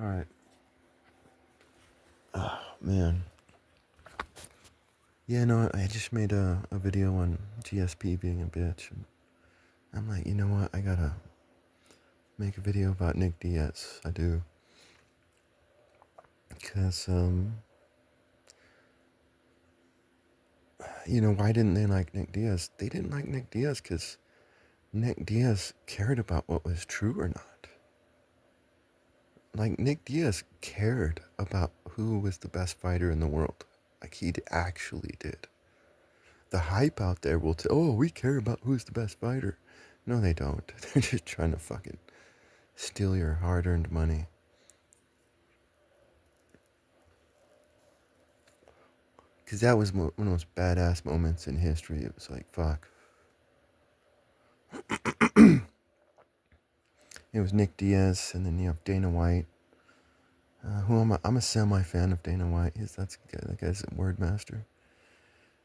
Alright. Oh, man. Yeah, no, I just made a video on GSP being a bitch. And I'm like, you know what? I gotta make a video about Nick Diaz. I do. Because, why didn't they like Nick Diaz? They didn't like Nick Diaz because Nick Diaz cared about what was true or not. Like, Nick Diaz cared about who was the best fighter in the world. Like, he actually did. The hype out there will oh, we care about who's the best fighter. No, they don't. They're just trying to fucking steal your hard-earned money. Because that was one of the most badass moments in history. It was like, fuck. It was Nick Diaz, and then you have Dana White. Who I'm a semi-fan of Dana White. That guy's a word master.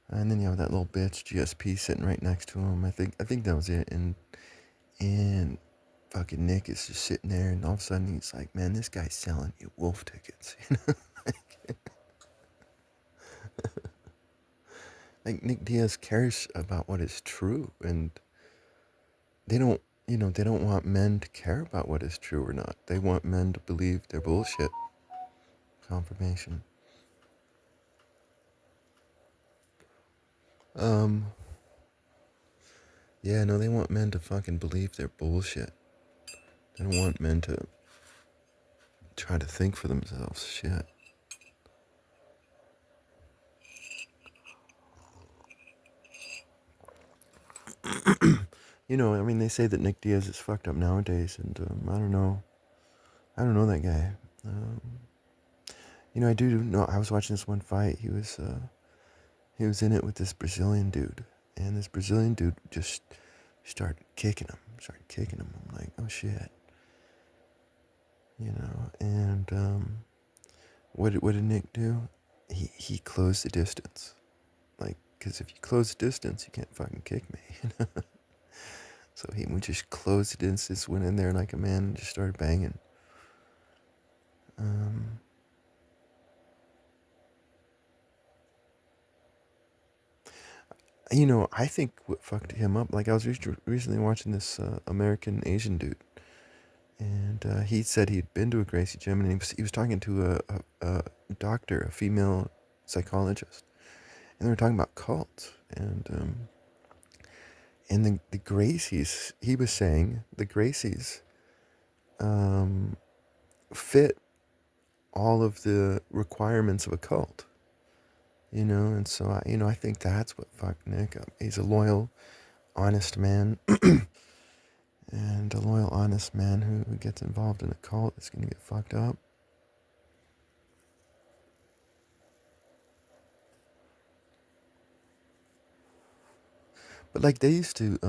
And then you have that little bitch GSP sitting right next to him. I think that was it. And fucking Nick is just sitting there, and all of a sudden he's like, man, this guy's selling you wolf tickets. Like Nick Diaz cares about what is true, and they don't want men to care about what is true or not. They want men to believe their bullshit. Confirmation. Yeah, no, they want men to fucking believe their bullshit. They don't want men to try to think for themselves. Shit. I mean, they say that Nick Diaz is fucked up nowadays, and I don't know. I don't know that guy. Um, I do know. I was watching this one fight. He was in it with this Brazilian dude, and this Brazilian dude just started kicking him. I'm like, oh shit. And what did Nick do? He closed the distance. Like, because if you close the distance, you can't fucking kick me. So he would just close the distance, went in there like a man, and just started banging. I think what fucked him up, like I was recently watching this American Asian dude, and he said he'd been to a Gracie gym, and he was talking to a doctor, a female psychologist, and they were talking about cults, and the Gracies, he was saying the Gracies fit all of the requirements of a cult, and so I think that's what fucked Nick up. He's a loyal, honest man. And a loyal, honest man who gets involved in a cult is going to get fucked up. But like they used to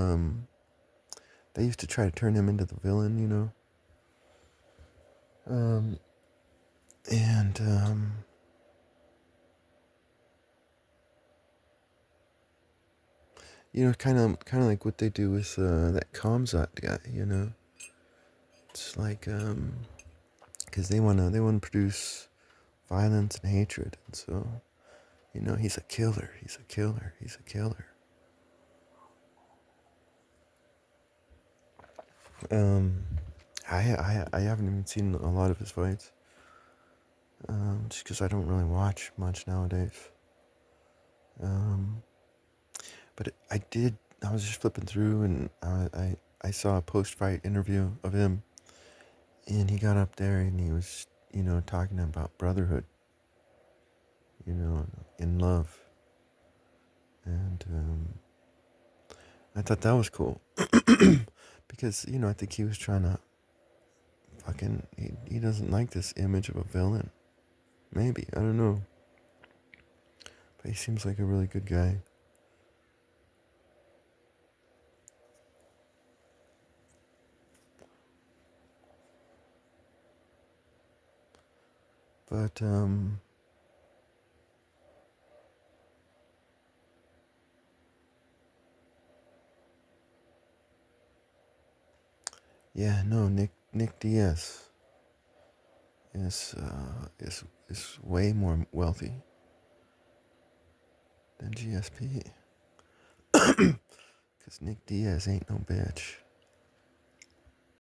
try to turn him into the villain. And kind of like what they do with that Kamzat guy. It's like because they wanna produce violence and hatred, and so he's a killer. He's a killer. He's a killer. Um, I haven't even seen a lot of his fights. Just because I don't really watch much nowadays. But I did. I was just flipping through, and I saw a post-fight interview of him, and he got up there and he was talking about brotherhood, in love, and I thought that was cool because I think he was trying to fucking he doesn't like this image of a villain. Maybe, I don't know, but he seems like a really good guy. But yeah, no, Nick Diaz is way more wealthy than GSP. Because Nick Diaz ain't no bitch.